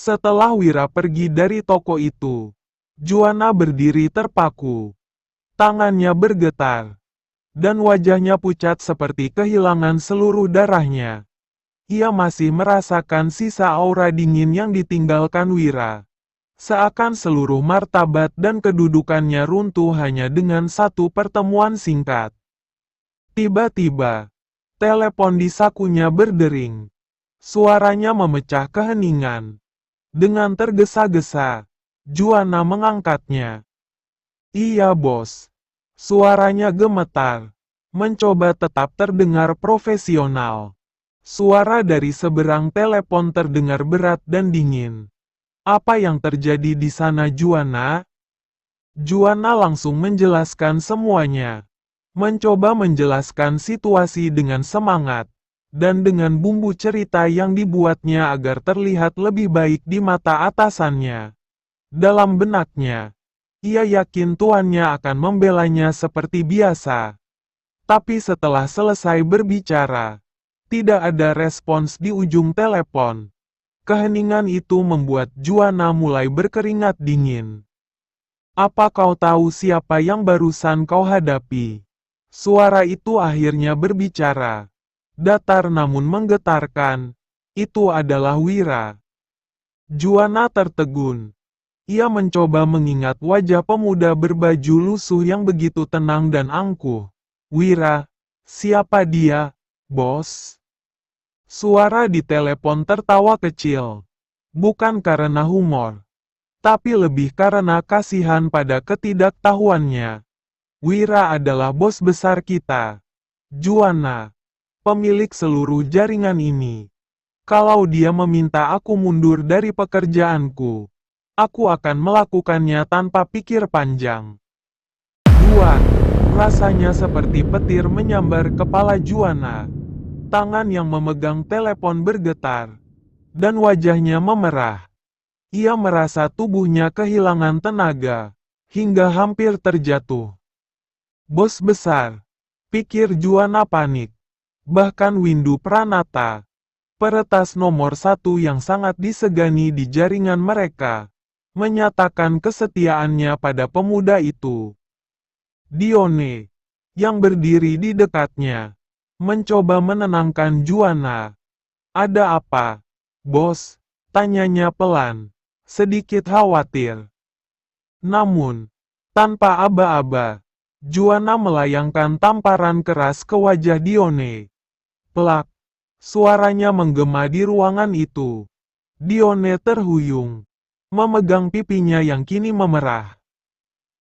Setelah Wira pergi dari toko itu, Juana berdiri terpaku. Tangannya bergetar, dan wajahnya pucat seperti kehilangan seluruh darahnya. Ia masih merasakan sisa aura dingin yang ditinggalkan Wira. Seakan seluruh martabat dan kedudukannya runtuh hanya dengan satu pertemuan singkat. Tiba-tiba, telepon di sakunya berdering. Suaranya memecah keheningan. Dengan tergesa-gesa, Juana mengangkatnya. "Iya, bos." Suaranya gemetar, mencoba tetap terdengar profesional. Suara dari seberang telepon terdengar berat dan dingin. "Apa yang terjadi di sana, Juana?" Juana langsung menjelaskan semuanya. Mencoba menjelaskan situasi dengan semangat, dan dengan bumbu cerita yang dibuatnya agar terlihat lebih baik di mata atasannya. Dalam benaknya, ia yakin tuannya akan membelanya seperti biasa. Tapi setelah selesai berbicara, tidak ada respons di ujung telepon. Keheningan itu membuat Juana mulai berkeringat dingin. "Apa kau tahu siapa yang barusan kau hadapi?" Suara itu akhirnya berbicara. Datar namun menggetarkan. "Itu adalah Wira." Juana tertegun. Ia mencoba mengingat wajah pemuda berbaju lusuh yang begitu tenang dan angkuh. "Wira? Siapa dia, bos?" Suara di telepon tertawa kecil. Bukan karena humor, tapi lebih karena kasihan pada ketidaktahuannya. "Wira adalah bos besar kita, Juana. Pemilik seluruh jaringan ini. Kalau dia meminta aku mundur dari pekerjaanku, aku akan melakukannya tanpa pikir panjang." Duan, rasanya seperti petir menyambar kepala Juana. Tangan yang memegang telepon bergetar, dan wajahnya memerah. Ia merasa tubuhnya kehilangan tenaga, hingga hampir terjatuh. "Bos besar," pikir Juana panik. Bahkan Windu Pranata, peretas nomor satu yang sangat disegani di jaringan mereka, menyatakan kesetiaannya pada pemuda itu. Dione, yang berdiri di dekatnya, mencoba menenangkan Juana. "Ada apa, bos?" tanyanya pelan, sedikit khawatir. Namun, tanpa aba-aba, Juana melayangkan tamparan keras ke wajah Dione. Plak! Suaranya menggema di ruangan itu. Dione terhuyung, memegang pipinya yang kini memerah.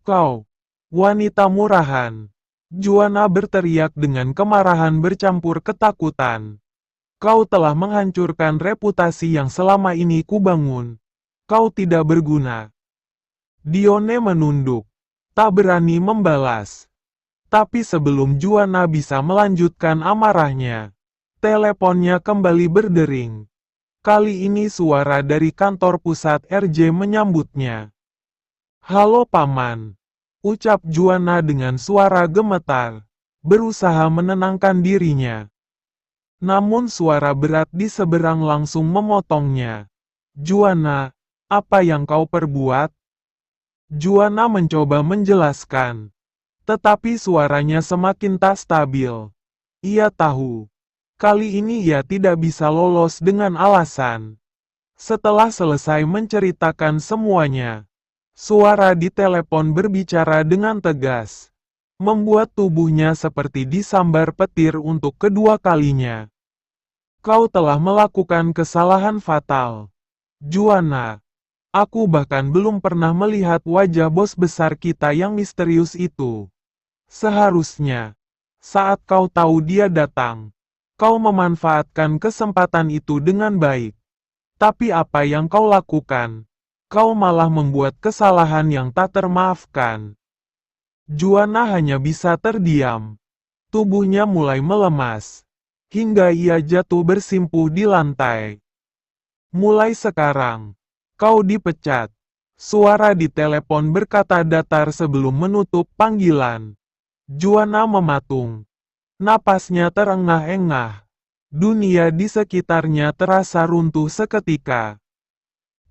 "Kau, wanita murahan!" Juana berteriak dengan kemarahan bercampur ketakutan. "Kau telah menghancurkan reputasi yang selama ini kubangun. Kau tidak berguna." Dione menunduk, tak berani membalas. Tapi sebelum Juana bisa melanjutkan amarahnya, teleponnya kembali berdering. Kali ini suara dari kantor pusat RJ menyambutnya. "Halo Paman," ucap Juana dengan suara gemetar, berusaha menenangkan dirinya. Namun suara berat di seberang langsung memotongnya. "Juana, apa yang kau perbuat?" Juana mencoba menjelaskan, tetapi suaranya semakin tak stabil. Ia tahu, kali ini ia tidak bisa lolos dengan alasan. Setelah selesai menceritakan semuanya, suara di telepon berbicara dengan tegas, membuat tubuhnya seperti disambar petir untuk kedua kalinya. "Kau telah melakukan kesalahan fatal, Juana. Aku bahkan belum pernah melihat wajah bos besar kita yang misterius itu. Seharusnya, saat kau tahu dia datang, kau memanfaatkan kesempatan itu dengan baik. Tapi apa yang kau lakukan? Kau malah membuat kesalahan yang tak termaafkan." Juana hanya bisa terdiam. Tubuhnya mulai melemas, hingga ia jatuh bersimpuh di lantai. "Mulai sekarang, kau dipecat." Suara di telepon berkata datar sebelum menutup panggilan. Juana mematung. Napasnya terengah-engah. Dunia di sekitarnya terasa runtuh seketika.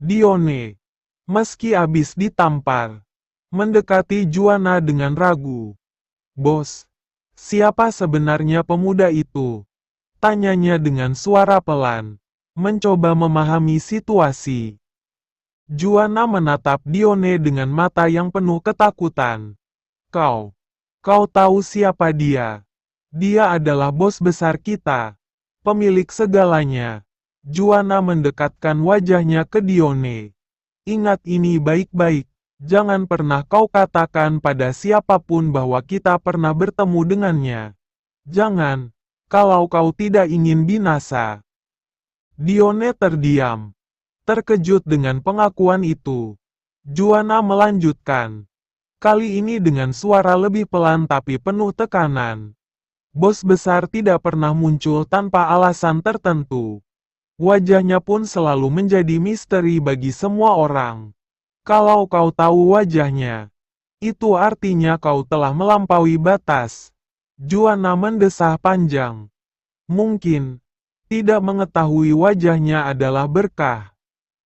Dione, meski habis ditampar, mendekati Juana dengan ragu. Bos, siapa sebenarnya pemuda itu? Tanyanya dengan suara pelan, mencoba memahami situasi. Juana menatap Dione dengan mata yang penuh ketakutan. Kau tahu siapa dia? Dia adalah bos besar kita, pemilik segalanya. Juana mendekatkan wajahnya ke Dione. Ingat ini baik-baik, jangan pernah kau katakan pada siapapun bahwa kita pernah bertemu dengannya. Jangan, kalau kau tidak ingin binasa. Dione terdiam, terkejut dengan pengakuan itu. Juana melanjutkan, kali ini dengan suara lebih pelan tapi penuh tekanan. Bos besar tidak pernah muncul tanpa alasan tertentu. Wajahnya pun selalu menjadi misteri bagi semua orang. Kalau kau tahu wajahnya, itu artinya kau telah melampaui batas. Juana mendesah panjang. Mungkin, tidak mengetahui wajahnya adalah berkah.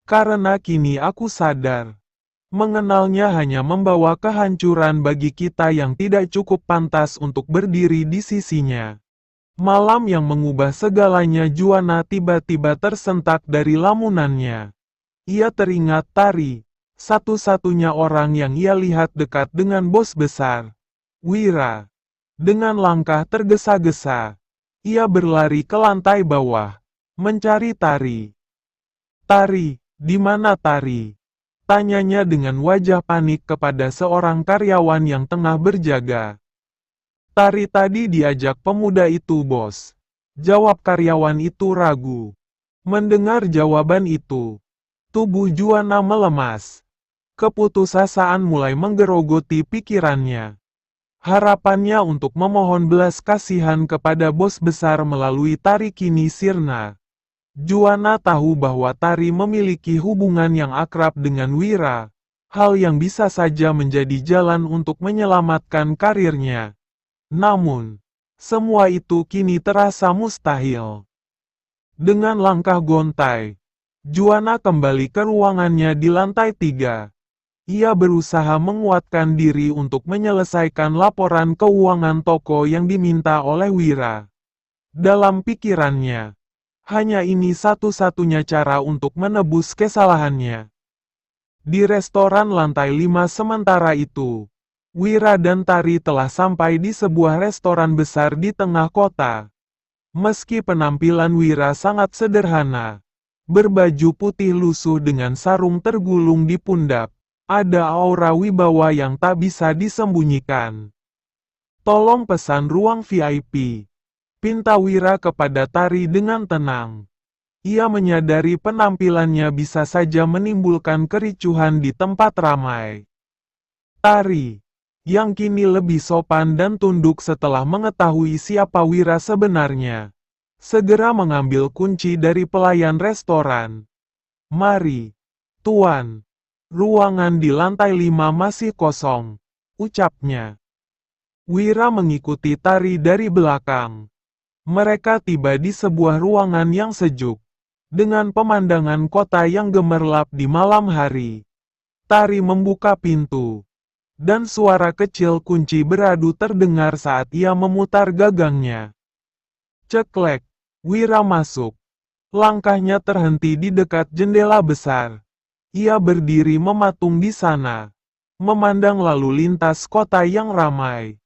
Karena kini aku sadar, mengenalnya hanya membawa kehancuran bagi kita yang tidak cukup pantas untuk berdiri di sisinya. Malam yang mengubah segalanya. Juana tiba-tiba tersentak dari lamunannya. Ia teringat Tari, satu-satunya orang yang ia lihat dekat dengan bos besar, Wira. Dengan langkah tergesa-gesa, ia berlari ke lantai bawah, mencari Tari. Tari, di mana Tari? Tanyanya dengan wajah panik kepada seorang karyawan yang tengah berjaga. Tari tadi diajak pemuda itu, bos. Jawab karyawan itu ragu. Mendengar jawaban itu, tubuh Juana melemas. Keputusasaan mulai menggerogoti pikirannya. Harapannya untuk memohon belas kasihan kepada bos besar melalui Tari kini sirna. Juana tahu bahwa Tari memiliki hubungan yang akrab dengan Wira, hal yang bisa saja menjadi jalan untuk menyelamatkan karirnya. Namun, semua itu kini terasa mustahil. Dengan langkah gontai, Juana kembali ke ruangannya di lantai 3. Ia berusaha menguatkan diri untuk menyelesaikan laporan keuangan toko yang diminta oleh Wira. Dalam pikirannya, hanya ini satu-satunya cara untuk menebus kesalahannya. Di restoran lantai 5 sementara itu, Wira dan Tari telah sampai di sebuah restoran besar di tengah kota. Meski penampilan Wira sangat sederhana, berbaju putih lusuh dengan sarung tergulung di pundak, ada aura wibawa yang tak bisa disembunyikan. Tolong pesan ruang VIP. Pinta Wira kepada Tari dengan tenang. Ia menyadari penampilannya bisa saja menimbulkan kericuhan di tempat ramai. Tari, yang kini lebih sopan dan tunduk setelah mengetahui siapa Wira sebenarnya, segera mengambil kunci dari pelayan restoran. Mari, Tuan. Ruangan di lantai 5 masih kosong, ucapnya. Wira mengikuti Tari dari belakang. Mereka tiba di sebuah ruangan yang sejuk, dengan pemandangan kota yang gemerlap di malam hari. Tari membuka pintu, dan suara kecil kunci beradu terdengar saat ia memutar gagangnya. Ceklek, Wira masuk. Langkahnya terhenti di dekat jendela besar. Ia berdiri mematung di sana, memandang lalu lintas kota yang ramai.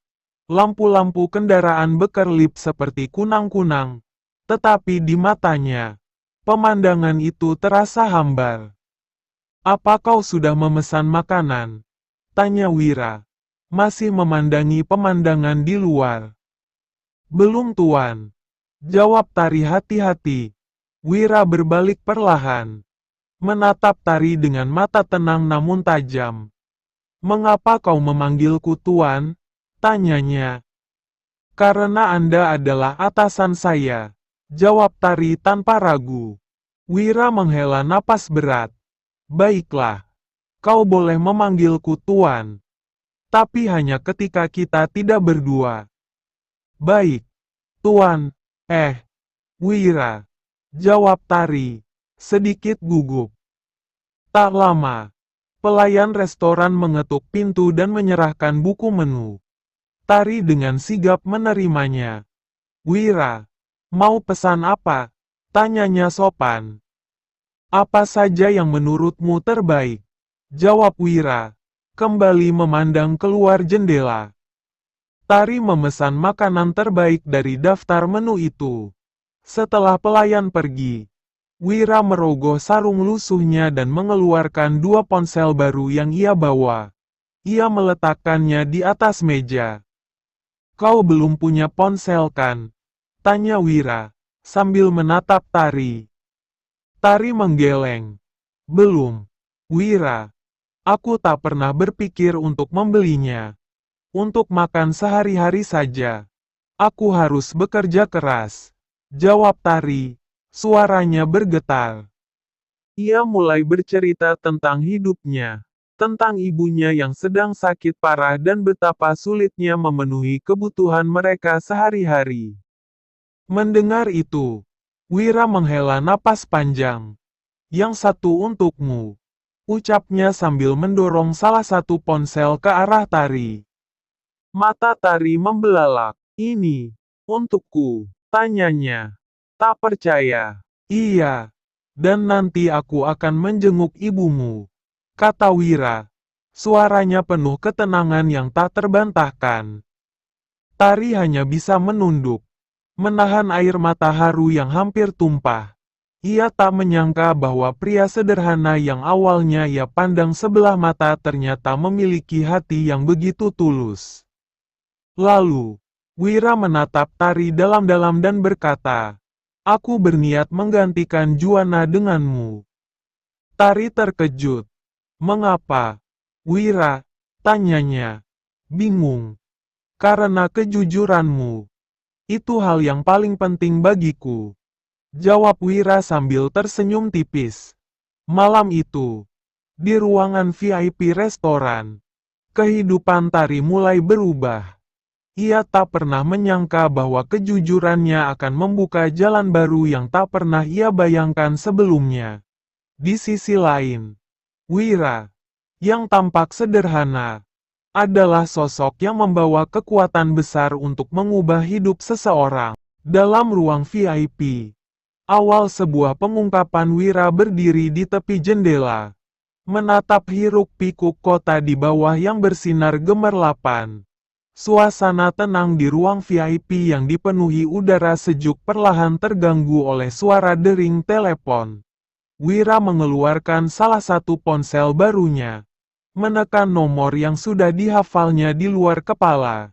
Lampu-lampu kendaraan bekerlip seperti kunang-kunang, tetapi di matanya, pemandangan itu terasa hambar. "Apa kau sudah memesan makanan?" tanya Wira, masih memandangi pemandangan di luar. "Belum, Tuan," jawab Tari hati-hati. Wira berbalik perlahan, menatap Tari dengan mata tenang namun tajam. "Mengapa kau memanggilku Tuan?" tanyanya. "Karena Anda adalah atasan saya," jawab Tari tanpa ragu. Wira menghela napas berat. "Baiklah, kau boleh memanggilku Tuan. Tapi hanya ketika kita tidak berdua." "Baik, Tuan." Wira," jawab Tari, sedikit gugup. Tak lama, pelayan restoran mengetuk pintu dan menyerahkan buku menu. Tari dengan sigap menerimanya. "Wira, mau pesan apa?" tanyanya sopan. "Apa saja yang menurutmu terbaik?" jawab Wira, kembali memandang keluar jendela. Tari memesan makanan terbaik dari daftar menu itu. Setelah pelayan pergi, Wira merogoh sarung lusuhnya dan mengeluarkan 2 ponsel baru yang ia bawa. Ia meletakkannya di atas meja. "Kau belum punya ponsel kan?" tanya Wira, sambil menatap Tari. Tari menggeleng. "Belum, Wira. Aku tak pernah berpikir untuk membelinya. Untuk makan sehari-hari saja, aku harus bekerja keras," jawab Tari. Suaranya bergetar. Ia mulai bercerita tentang hidupnya, tentang ibunya yang sedang sakit parah dan betapa sulitnya memenuhi kebutuhan mereka sehari-hari. Mendengar itu, Wira menghela napas panjang. "Yang satu untukmu," ucapnya sambil mendorong salah satu ponsel ke arah Tari. Mata Tari membelalak. "Ini, untukku?" tanyanya. "Tak percaya." "Iya, dan nanti aku akan menjenguk ibumu," kata Wira. Suaranya penuh ketenangan yang tak terbantahkan. Tari hanya bisa menunduk, menahan air mata haru yang hampir tumpah. Ia tak menyangka bahwa pria sederhana yang awalnya ia pandang sebelah mata ternyata memiliki hati yang begitu tulus. Lalu, Wira menatap Tari dalam-dalam dan berkata, "Aku berniat menggantikan Juana denganmu." Tari terkejut. "Mengapa, Wira?" tanyanya. "Bingung. Karena kejujuranmu. Itu hal yang paling penting bagiku," jawab Wira sambil tersenyum tipis. Malam itu, di ruangan VIP restoran, kehidupan Tari mulai berubah. Ia tak pernah menyangka bahwa kejujurannya akan membuka jalan baru yang tak pernah ia bayangkan sebelumnya. Di sisi lain, Wira, yang tampak sederhana, adalah sosok yang membawa kekuatan besar untuk mengubah hidup seseorang. Dalam ruang VIP, awal sebuah pengungkapan, Wira berdiri di tepi jendela, menatap hiruk-pikuk kota di bawah yang bersinar gemerlapan. Suasana tenang di ruang VIP yang dipenuhi udara sejuk perlahan terganggu oleh suara dering telepon. Wira mengeluarkan salah satu ponsel barunya, menekan nomor yang sudah dihafalnya di luar kepala.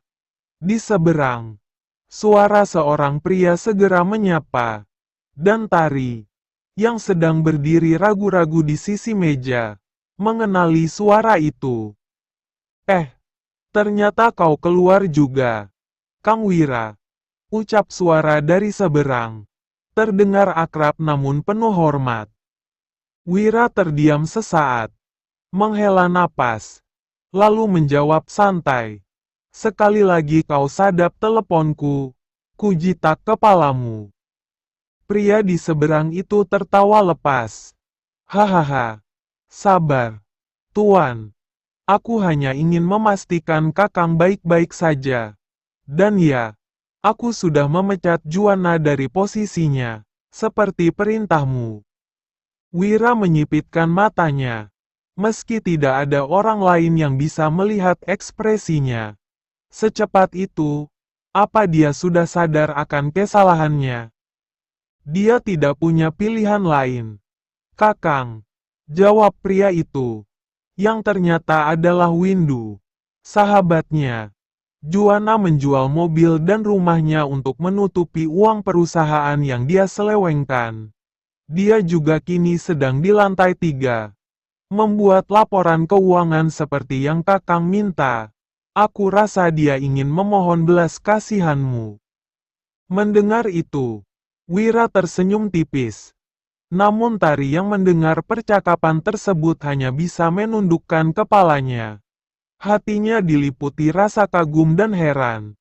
Di seberang, suara seorang pria segera menyapa, dan Tari, yang sedang berdiri ragu-ragu di sisi meja, mengenali suara itu. Ternyata kau keluar juga, Kang Wira," ucap suara dari seberang. Terdengar akrab namun penuh hormat. Wira terdiam sesaat, menghela napas, lalu menjawab santai. "Sekali lagi kau sadap teleponku." "Kujitak kepalamu." Pria di seberang itu tertawa lepas. "Hahaha. Sabar, Tuan. Aku hanya ingin memastikan Kakang baik-baik saja. Dan ya, aku sudah memecat Juana dari posisinya, seperti perintahmu." Wira menyipitkan matanya. Meski tidak ada orang lain yang bisa melihat ekspresinya. Secepat itu, apa dia sudah sadar akan kesalahannya? Dia tidak punya pilihan lain. "Kakang," jawab pria itu, yang ternyata adalah Windu, sahabatnya. Juana menjual mobil dan rumahnya untuk menutupi uang perusahaan yang dia selewengkan. Dia juga kini sedang di lantai 3. Membuat laporan keuangan seperti yang Kakang minta. Aku rasa dia ingin memohon belas kasihanmu." Mendengar itu, Wira tersenyum tipis. Namun Tari yang mendengar percakapan tersebut hanya bisa menundukkan kepalanya. Hatinya diliputi rasa kagum dan heran.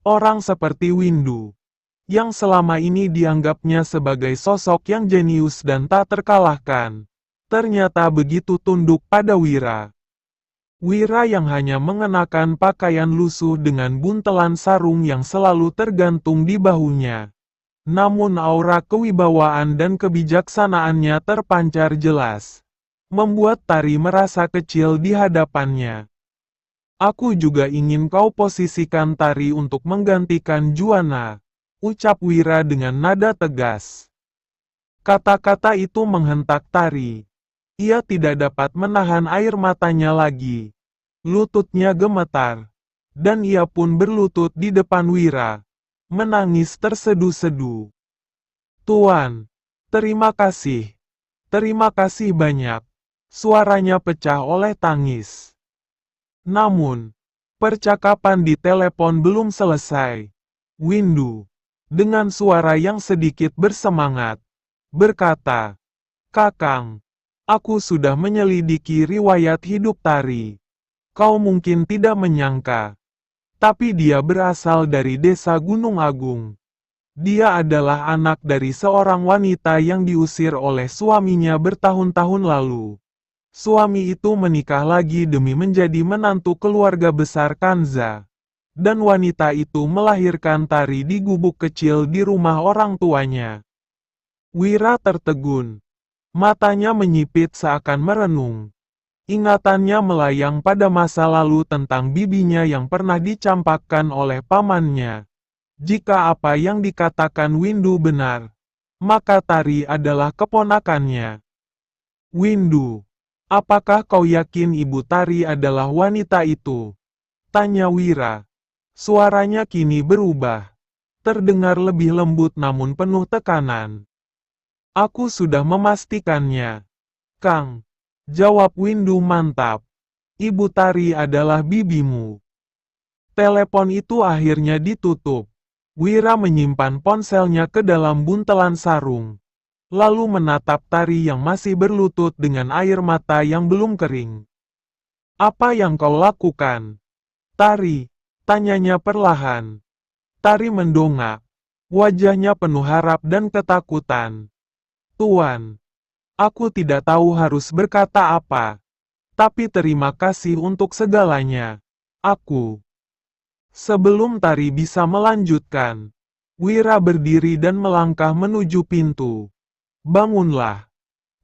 Orang seperti Windu, yang selama ini dianggapnya sebagai sosok yang jenius dan tak terkalahkan, ternyata begitu tunduk pada Wira. Wira yang hanya mengenakan pakaian lusuh dengan buntelan sarung yang selalu tergantung di bahunya. Namun aura kewibawaan dan kebijaksanaannya terpancar jelas, membuat Tari merasa kecil di hadapannya. Aku juga ingin kau posisikan Tari untuk menggantikan Juana, ucap Wira dengan nada tegas. Kata-kata itu menghentak Tari. Ia tidak dapat menahan air matanya lagi. Lututnya gemetar. Dan ia pun berlutut di depan Wira. Menangis tersedu-sedu. Tuan, terima kasih. Terima kasih banyak. Suaranya pecah oleh tangis. Namun, percakapan di telepon belum selesai. Windu, dengan suara yang sedikit bersemangat, berkata, "Kakang, aku sudah menyelidiki riwayat hidup Tari. Kau mungkin tidak menyangka, tapi dia berasal dari desa Gunung Agung. Dia adalah anak dari seorang wanita yang diusir oleh suaminya bertahun-tahun lalu. Suami itu menikah lagi demi menjadi menantu keluarga besar Kanza. Dan wanita itu melahirkan Tari di gubuk kecil di rumah orang tuanya." Wira tertegun. Matanya menyipit seakan merenung. Ingatannya melayang pada masa lalu tentang bibinya yang pernah dicampakkan oleh pamannya. Jika apa yang dikatakan Windu benar, maka Tari adalah keponakannya. "Windu, apakah kau yakin Ibu Tari adalah wanita itu?" tanya Wira. Suaranya kini berubah. Terdengar lebih lembut namun penuh tekanan. "Aku sudah memastikannya, Kang," jawab Windu mantap. "Ibu Tari adalah bibimu." Telepon itu akhirnya ditutup. Wira menyimpan ponselnya ke dalam buntelan sarung. Lalu menatap Tari yang masih berlutut dengan air mata yang belum kering. "Apa yang kau lakukan, Tari?" tanyanya perlahan. Tari mendongak. Wajahnya penuh harap dan ketakutan. "Tuan, aku tidak tahu harus berkata apa. Tapi terima kasih untuk segalanya. Aku..." Sebelum Tari bisa melanjutkan, Wira berdiri dan melangkah menuju pintu. "Bangunlah.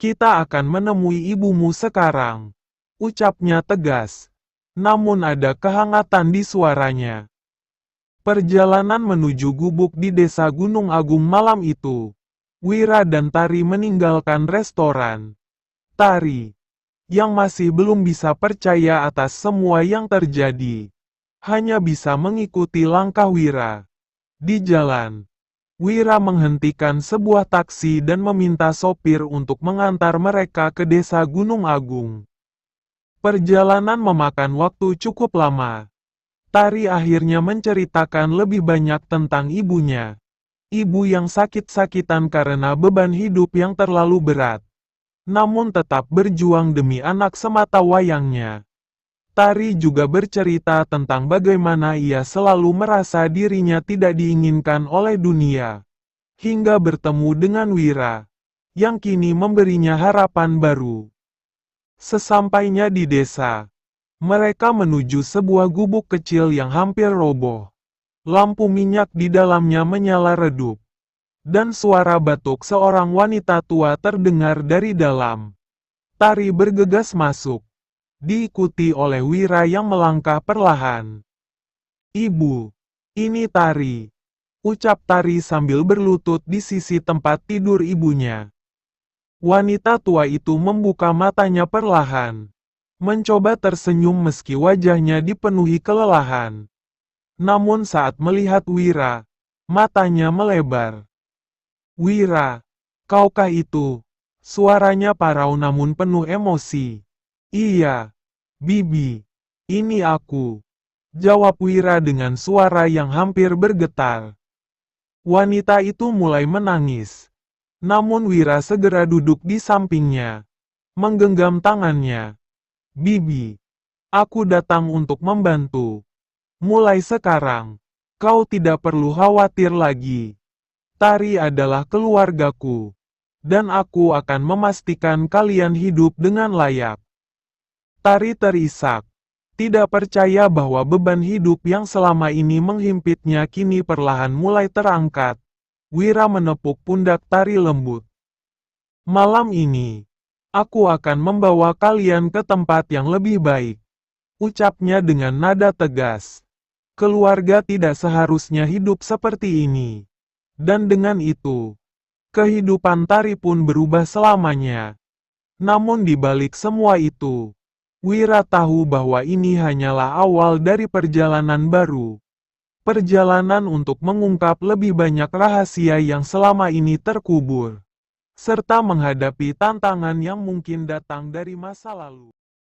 Kita akan menemui ibumu sekarang," ucapnya tegas. Namun ada kehangatan di suaranya. Perjalanan menuju gubuk di desa Gunung Agung malam itu. Wira dan Tari meninggalkan restoran. Tari, yang masih belum bisa percaya atas semua yang terjadi, hanya bisa mengikuti langkah Wira. Di jalan, Wira menghentikan sebuah taksi dan meminta sopir untuk mengantar mereka ke desa Gunung Agung. Perjalanan memakan waktu cukup lama. Tari akhirnya menceritakan lebih banyak tentang ibunya. Ibu yang sakit-sakitan karena beban hidup yang terlalu berat. Namun tetap berjuang demi anak semata wayangnya. Tari juga bercerita tentang bagaimana ia selalu merasa dirinya tidak diinginkan oleh dunia. Hingga bertemu dengan Wira, yang kini memberinya harapan baru. Sesampainya di desa, mereka menuju sebuah gubuk kecil yang hampir roboh. Lampu minyak di dalamnya menyala redup. Dan suara batuk seorang wanita tua terdengar dari dalam. Tari bergegas masuk. Diikuti oleh Wira yang melangkah perlahan. "Ibu, ini Tari," ucap Tari sambil berlutut di sisi tempat tidur ibunya. Wanita tua itu membuka matanya perlahan. Mencoba tersenyum meski wajahnya dipenuhi kelelahan. Namun saat melihat Wira, matanya melebar. "Wira, kaukah itu?" Suaranya parau namun penuh emosi. "Iya, Bibi. Ini aku," jawab Wira dengan suara yang hampir bergetar. Wanita itu mulai menangis. Namun Wira segera duduk di sampingnya. Menggenggam tangannya. "Bibi, aku datang untuk membantu. Mulai sekarang, kau tidak perlu khawatir lagi. Tari adalah keluargaku. Dan aku akan memastikan kalian hidup dengan layak. Tari terisak. Tidak percaya bahwa beban hidup yang selama ini menghimpitnya kini perlahan mulai terangkat. Wira menepuk pundak Tari lembut. Malam ini, aku akan membawa kalian ke tempat yang lebih baik. Ucapnya dengan nada tegas. Keluarga tidak seharusnya hidup seperti ini. Dan dengan itu, kehidupan Tari pun berubah selamanya. Namun di balik semua itu, Wira tahu bahwa ini hanyalah awal dari perjalanan baru. Perjalanan untuk mengungkap lebih banyak rahasia yang selama ini terkubur, serta menghadapi tantangan yang mungkin datang dari masa lalu.